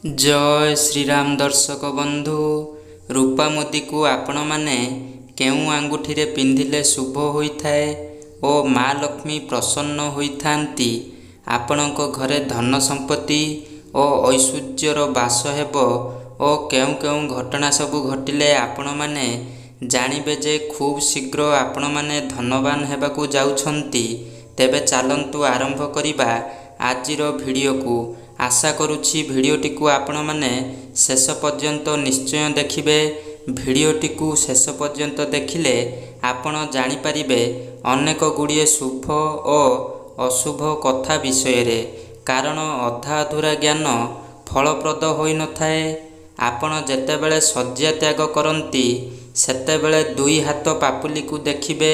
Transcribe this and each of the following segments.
जय श्रीराम दर्शक बंधु रूपा मुदी को आपण माने केउ आंगुठी रे पिंधिले शुभ होइथाए ओ माँ लक्ष्मी प्रसन्न होइथांती। आपणक घरे धन संपत्ति और ऐश्वर्यर बास हेबो ओ केउ केउ घटना सबु घटिले आपण माने जानिबे जे खूब शीघ्र आपण माने धनवान हेबाकू जाउछंती। तेबे चालंतु आरंभ करिबा आजिर भिडियो को। आशा करुछि भिडियोटी को आपण माने शेष पर्यंत निश्चय देखिबे। भिडियोटी को शेष पर्यंत देखिले आपण जानि परिबे अनेक गुड़िए शुभ और अशुभ कथा विषय रे। कारण अधा अधूरा ज्ञान फलप्रद होई न थाए। आपण जेतेबेले शଯ୍ୟା त्याग करंती सेतेबेले दुई हाथ पापुली को देखिबे।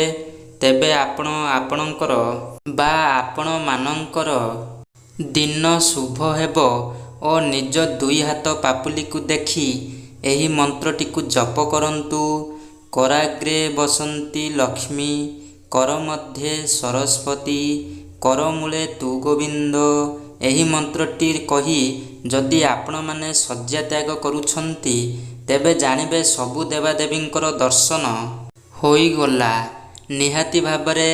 तेबे आपण आपणकर बा आपण मानकर दिन शुभ हेबो और निज दुई हाथ पापुली को देखी एही मंत्रटी को जप करंतु। कराग्रे बसंती लक्ष्मी कर मध्ये सरस्वती कर मूले तु गोविंद। एही मंत्रटी कही जदि आपण माने शଯ୍ୟା त्याग करुछंती तेबे जानिबे सबु देवादेवींकर दर्शन होई गला। निहाती भाबरे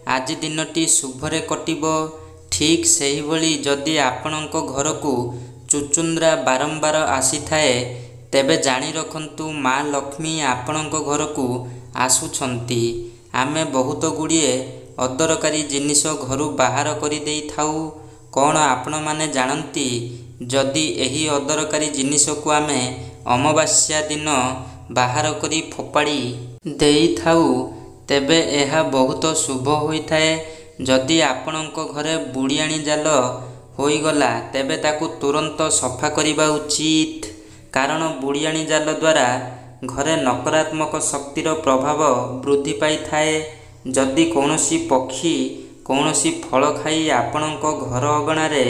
आज दिनटी शुभरे कटिबो। ठीक सही भली जदि आपणक घर को चुचुंद्रा बारंबार आसी थाए तेबे जानी रखंतु माँ लक्ष्मी आपणक घर को आसुछंती। आमे बहुत गुड़िए अदरकारी जिनिस घरु बाहर करि देई थाउ। कौन आपण माने जानती जदि एही अदरकारी जिनिस को आमे अमावास्या दिन बाहर करी फोपाड़ी देई थाउ तेबे एहा बहुत शुभ होइथाए। जदि आपणक घरे बुढ़ियाणी जाल होईगला तेबे ताकू तुरंत सफा करिबा उचित। कारण बुढ़ियाणी जाल द्वारा घरे नकारात्मक शक्तिर प्रभाव वृद्धि पाई थाए। जदि कौनसी पक्षी कौनसी फल खाई आपणक घर अगणारे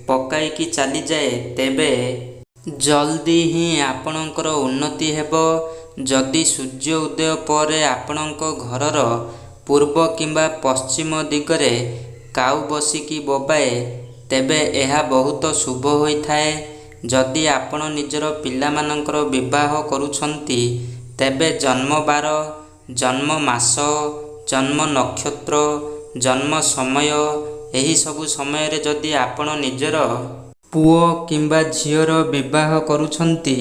पकाईकी चली जाए तेबे जल्दी ही आपणकर उन्नति हेबो। जदि सूर्य उदय पर आपणक घरर पूर्व किंबा पश्चिम दिगरे काउ बसिकी बोबाए तेबे एहा बहुत शुभ होइथाए। जदि आपण निजर पिलामानंकर विवाह करुछंती तेबे जन्म बार जन्म मास जन्म नक्षत्र जन्म समय एही सबु समय रे जदि आपण निजर पुओ किंबा झियर विवाह करुछंती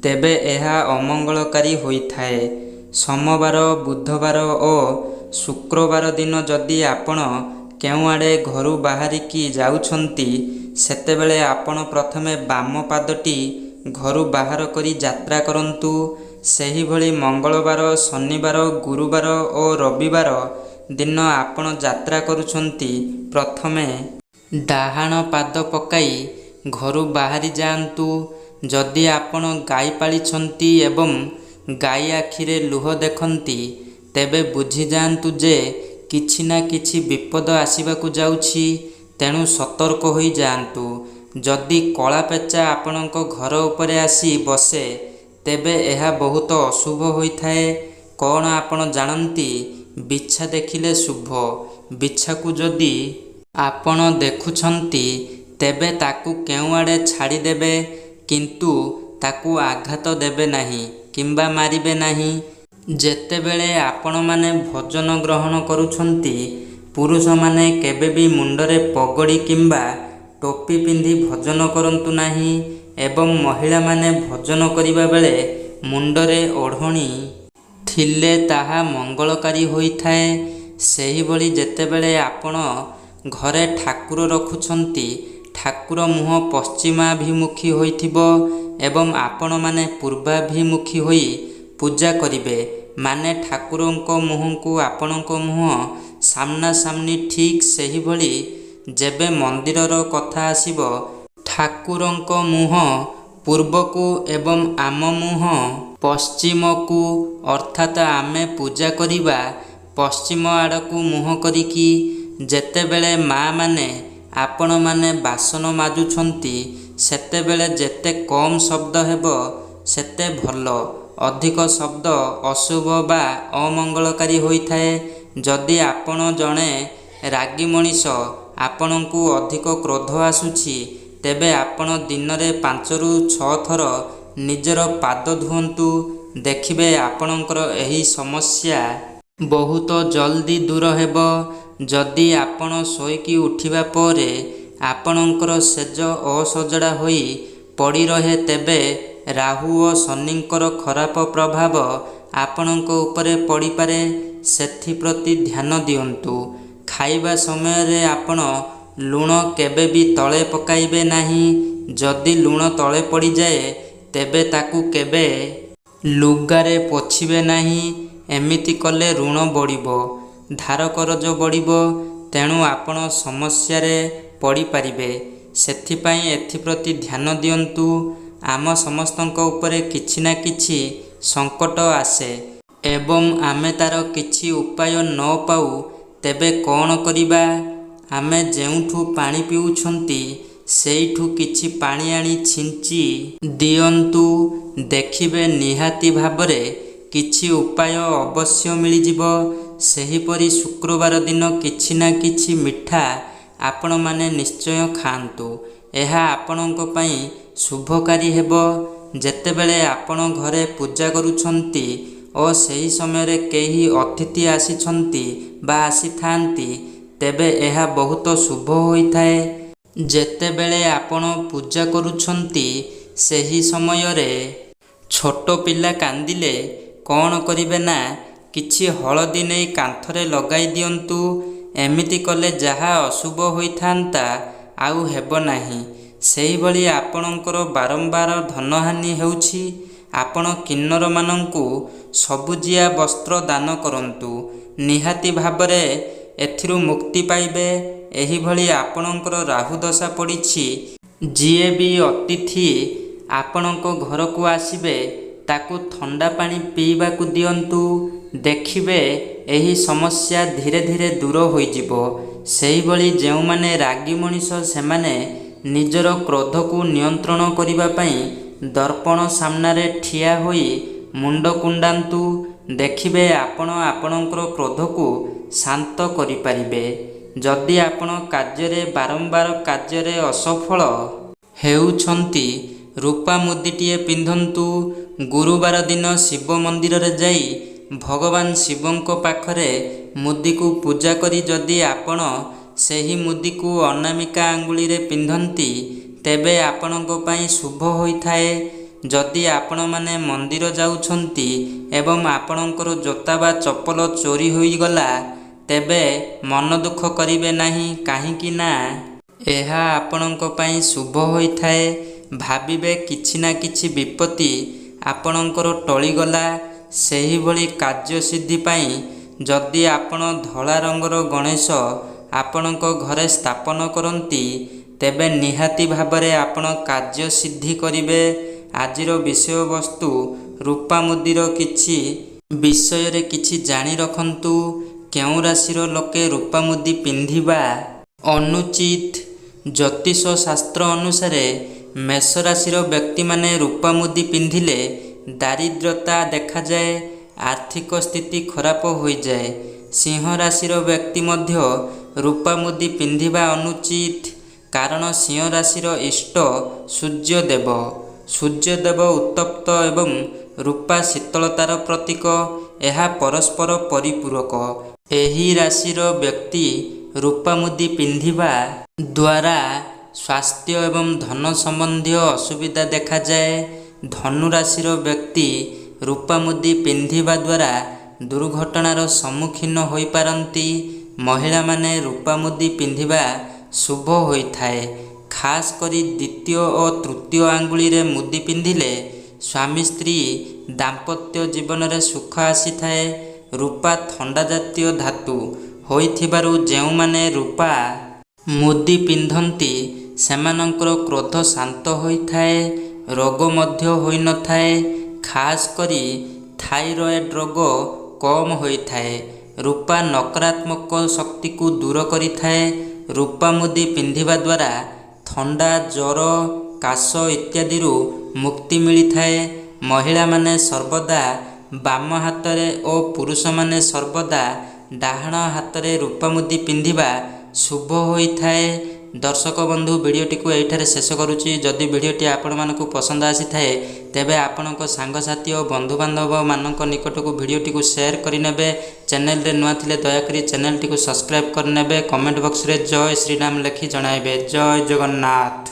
तेबे एहा अमंगलकारी होइथाए। सोमवार बुधवार और शुक्रवार दिन जदि आपण केउ आड़े घरु बाहरिकी जाउछंती सेतेबेले आपण प्रथमे बाम पादटी घरु बाहर करी यात्रा करंतु। सेही भली मंगलवार शनिवार गुरुवार और रविवार दिन आपण यात्रा करुछंती प्रथमे डाहाण पाद पकाई घरु बाहरी जाआंतु। जदि आपण गाई पालिछंती एवं गाई आखिरे लुह देखंती तेबे बुझी जाआंतु जे किछि ना किछि विपद आसीबाकू जाउछि। तेणु सतर्क होई जाआंतु। जदि कला पेचा आपणक घर उपरे आसी बसे तेबे एहा बहुत अशुभ होइथाए। कौन आपण जानती बिछा देखिले शुभ। बिछा को जदि आपण देखुछंती तेबे ताकू केउ आड़े छाड़ी देबे किंतु ताकू आघात देबे नाही किंबा मारिबे नाही। जेतेबेले आपण माने भोजन ग्रहण करुछंती पुरुष माने केबे भी मुंडरे पगड़ी किंबा टोपी पिंधि भोजन करंतु नाही। एवं महिला माने भोजन करिबा बेले मुंडरे ओढ़णी थिले ताहा मंगलकारी होइथाए। सेही भली जेतेबेले आपण घरे ठाकुर रखुछंती ठाकुर मुह पश्चिमाभिमुखी होइथिबो एवं आपण माने पूर्वाभिमुखी होई पूजा करिबे। माने ठाकुरंको मुहं को आपणको मुह सामना सामनी। ठीक सही भली जेबे मंदिरर कथा आसीबो ठाकुरंको मुह पूर्व को एवं आम मुह पश्चिम को अर्थात आमे पूजा करिबा पश्चिम आड़कू मुह करिकी। जेतेबेले माँ माने आपण माने बासन माजुछंती सेतेबेले जेते कम शब्द हेबो सेते भलो। अधिक शब्द अशुभ बा अमंगलकारी होइथाए। जदि आपण जणे रागी मनीष आपणकू अधिक क्रोध आसुछि ତେବେ ଆପଣ ଦିନରେ 5ରୁ 6 ଥର ନିଜର ପାଦ ଧୁଅନ୍ତୁ। ଦେଖିବେ ଆପଣଙ୍କର ଏହି ସମସ୍ୟା ବହୁତ ଜଲ୍ଦି ଦୂର ହେବ। ଯଦି ଆପଣ ଶୋଇକି ଉଠିବା ପରେ ଆପଣଙ୍କର ଶେଯ ଅସଜଡ଼ା ହୋଇ ପଡ଼ି ରହେ, ତେବେ ରାହୁ ଓ ଶନିଙ୍କର ଖରାପ ପ୍ରଭାବ ଆପଣଙ୍କ ଉପରେ ପଡ଼ିପାରେ। ସେଥିପ୍ରତି ଧ୍ୟାନ ଦିଅନ୍ତୁ। ଖାଇବା ସମୟରେ ଆପଣ ଲୁଣ କେବେ ବି ତଳେ ପକାଇବେ ନାହିଁ। ଯଦି ଲୁଣ ତଳେ ପଡ଼ିଯାଏ, ତେବେ ତାକୁ କେବେ ଲୁଗାରେ ପୋଛିବେ ନାହିଁ। ଏମିତି କଲେ ଋଣ ବଢ଼ିବ, ଧାର କରଜ ବଢ଼ିବ, ତେଣୁ ଆପଣ ସମସ୍ୟାରେ ପଡ଼ିପାରିବେ। ସେଥିପାଇଁ ଏଥିପ୍ରତି ଧ୍ୟାନ ଦିଅନ୍ତୁ। ଆମ ସମସ୍ତଙ୍କ ଉପରେ କିଛି ନା କିଛି ସଙ୍କଟ ଆସେ ଏବଂ ଆମେ ତା'ର କିଛି ଉପାୟ ନ ପାଉ, ତେବେ କ'ଣ କରିବା? ଆମେ ଯେଉଁଠୁ ପାଣି ପିଉଛନ୍ତି ସେଇଠୁ କିଛି ପାଣି ଆଣି ଛିଞ୍ଚି ଦିଅନ୍ତୁ। ଦେଖିବେ ନିହାତି ଭାବରେ କିଛି ଉପାୟ ଅବଶ୍ୟ ମିଳିଯିବ। ସେହିପରି ଶୁକ୍ରବାର ଦିନ କିଛି ନା କିଛି ମିଠା ଆପଣମାନେ ନିଶ୍ଚୟ ଖାଆନ୍ତୁ। ଏହା ଆପଣଙ୍କ ପାଇଁ ଶୁଭକାରୀ ହେବ। ଯେତେବେଳେ ଆପଣ ଘରେ ପୂଜା କରୁଛନ୍ତି ଓ ସେହି ସମୟରେ କେହି ଅତିଥି ଆସିଛନ୍ତି ବା ଆସିଥାନ୍ତି, ତେବେ ଏହା ବହୁତ ଶୁଭ ହୋଇଥାଏ। ଯେତେବେଳେ ଆପଣ ପୂଜା କରୁଛନ୍ତି ସେହି ସମୟରେ ଛୋଟ ପିଲା କାନ୍ଦିଲେ କ'ଣ କରିବେ ନା, କିଛି ହଳଦୀ ନେଇ କାନ୍ଥରେ ଲଗାଇ ଦିଅନ୍ତୁ। ଏମିତି କଲେ ଯାହା ଅଶୁଭ ହୋଇଥାନ୍ତା ଆଉ ହେବ ନାହିଁ। ସେହିଭଳି ଆପଣଙ୍କର ବାରମ୍ବାର ଧନହାନି ହେଉଛି। ଆପଣ କିନ୍ନରମାନଙ୍କୁ ସବୁଜିଆ ବସ୍ତ୍ର ଦାନ କରନ୍ତୁ। ନିହାତି ଭାବରେ ଏଥିରୁ ମୁକ୍ତି ପାଇବେ। ଏହିଭଳି ଆପଣଙ୍କର ରାହୁ ଦଶା ପଡ଼ିଛି। ଯିଏ ବି ଅତିଥି ଆପଣଙ୍କ ଘରକୁ ଆସିବେ, ତାକୁ ଥଣ୍ଡା ପାଣି ପିଇବାକୁ ଦିଅନ୍ତୁ। ଦେଖିବେ ଏହି ସମସ୍ୟା ଧୀରେ ଧୀରେ ଦୂର ହୋଇଯିବ। ସେହିଭଳି ଯେଉଁମାନେ ରାଗି ମଣିଷ, ସେମାନେ ନିଜର କ୍ରୋଧକୁ ନିୟନ୍ତ୍ରଣ କରିବା ପାଇଁ ଦର୍ପଣ ସାମ୍ନାରେ ଠିଆ ହୋଇ ମୁଣ୍ଡ କୁଣ୍ଡାନ୍ତୁ। ଦେଖିବେ ଆପଣ ଆପଣଙ୍କର କ୍ରୋଧକୁ ଶାନ୍ତ କରିପାରିବେ। ଯଦି ଆପଣ ବାରମ୍ବାର କାର୍ଯ୍ୟରେ ଅସଫଳ ହେଉଛନ୍ତି, ରୂପା ମୁଦିଟିଏ ପିନ୍ଧନ୍ତୁ। ଗୁରୁବାର ଦିନ ଶିବ ମନ୍ଦିରରେ ଯାଇ ଭଗବାନ ଶିବଙ୍କ ପାଖରେ ମୁଦିକୁ ପୂଜା କରି ଯଦି ଆପଣ ସେହି ମୁଦିକୁ ଅନାମିକା ଆଙ୍ଗୁଳିରେ ପିନ୍ଧନ୍ତି, ତେବେ ଆପଣଙ୍କ ପାଇଁ ଶୁଭ ହୋଇଥାଏ। ଯଦି ଆପଣମାନେ ମନ୍ଦିର ଯାଉଛନ୍ତି ଏବଂ ଆପଣଙ୍କର ଜୋତା ବା ଚପଲ ଚୋରି ହୋଇଗଲା, ତେବେ ମନ ଦୁଃଖ କରିବେ ନାହିଁ, କାହିଁକି ନା ଏହା ଆପଣଙ୍କ ପାଇଁ ଶୁଭ ହୋଇଥାଏ। ଭାବିବେ କିଛି ନା କିଛି ବିପତ୍ତି ଆପଣଙ୍କର ଟଳିଗଲା। ସେହିଭଳି କାର୍ଯ୍ୟସିଦ୍ଧି ପାଇଁ ଯଦି ଆପଣ ଧଳା ରଙ୍ଗର ଗଣେଶ ଆପଣଙ୍କ ଘରେ ସ୍ଥାପନ କରନ୍ତି, ତେବେ ନିହାତି ଭାବରେ ଆପଣ କାର୍ଯ୍ୟସିଦ୍ଧି କରିବେ। ଆଜିର ବିଷୟବସ୍ତୁ ରୂପା ମୁଦିର କିଛି ବିଷୟରେ କିଛି ଜାଣି ରଖନ୍ତୁ। କେଉଁ ରାଶିର ଲୋକେ ରୂପା ମୁଦି ପିନ୍ଧିବା ଅନୁଚିତ? ଜ୍ୟୋତିଷ ଶାସ୍ତ୍ର ଅନୁସାରେ ମେଷ ରାଶିର ବ୍ୟକ୍ତିମାନେ ରୂପା ମୁଦି ପିନ୍ଧିଲେ ଦାରିଦ୍ର୍ୟତା ଦେଖାଯାଏ, ଆର୍ଥିକ ସ୍ଥିତି ଖରାପ ହୋଇଯାଏ। ସିଂହ ରାଶିର ବ୍ୟକ୍ତି ମଧ୍ୟ ରୂପା ମୁଦି ପିନ୍ଧିବା ଅନୁଚିତ, କାରଣ ସିଂହ ରାଶିର ଇଷ୍ଟ ସୂର୍ଯ୍ୟଦେବ। ସୂର୍ଯ୍ୟଦେବ ଉତ୍ତପ୍ତ ଏବଂ ରୂପା ଶୀତଳତାର ପ୍ରତୀକ। ଏହା ପରସ୍ପର ପରିପୂରକ। ଏହି ରାଶିର ବ୍ୟକ୍ତି ରୂପା ମୁଦି ପିନ୍ଧିବା ଦ୍ୱାରା ସ୍ୱାସ୍ଥ୍ୟ ଏବଂ ଧନ ସମ୍ବନ୍ଧୀୟ ଅସୁବିଧା ଦେଖାଯାଏ। ଧନୁ ରାଶିର ବ୍ୟକ୍ତି ରୂପା ମୁଦି ପିନ୍ଧିବା ଦ୍ୱାରା ଦୁର୍ଘଟଣାର ସମ୍ମୁଖୀନ ହୋଇପାରନ୍ତି। ମହିଳାମାନେ ରୂପା ମୁଦି ପିନ୍ଧିବା ଶୁଭ ହୋଇଥାଏ। ଖାସ୍ କରି ଦ୍ୱିତୀୟ ଓ ତୃତୀୟ ଆଙ୍ଗୁଳିରେ ମୁଦି ପିନ୍ଧିଲେ ସ୍ୱାମୀ ସ୍ତ୍ରୀ ଦାମ୍ପତ୍ୟ ଜୀବନରେ ସୁଖ ଆସିଥାଏ। ରୂପା ଥଣ୍ଡା ଜାତୀୟ ଧାତୁ ହୋଇଥିବାରୁ ଯେଉଁମାନେ ରୂପା ମୁଦି ପିନ୍ଧନ୍ତି, ସେମାନଙ୍କର କ୍ରୋଧ ଶାନ୍ତ ହୋଇଥାଏ, ରୋଗ ମଧ୍ୟ ହୋଇନଥାଏ। ଖାସ୍ କରି ଥାଇରଏଡ୍ ରୋଗ କମ୍ ହୋଇଥାଏ। ରୂପା ନକାରାତ୍ମକ ଶକ୍ତିକୁ ଦୂର କରିଥାଏ। ରୂପା ମୁଦି ପିନ୍ଧିବା ଦ୍ୱାରା ଥଣ୍ଡା, ଜ୍ୱର, କାଶ ଇତ୍ୟାଦିରୁ ମୁକ୍ତି ମିଳିଥାଏ। ମହିଳାମାନେ ସର୍ବଦା ବାମ ହାତରେ ଓ ପୁରୁଷମାନେ ସର୍ବଦା ଡାହାଣ ହାତରେ ରୂପା ମୁଦି ପିନ୍ଧିବା ଶୁଭ ହୋଇଥାଏ। दर्शक बंधु भिडटी को यहींठारे शेष करुच्ची। जदि भिडटी आपको पसंद आसी थाए तेबे आपणक सांगसाथी और बंधुबांधव मानक निकट को भिडटी को शेयर करने। चैनल रे नुआ थिले दयाकरी चैनल टी को सब्सक्राइब करने। कमेंट बॉक्स रे जय श्रीराम लिखि जणाइबे। जय जगन्नाथ।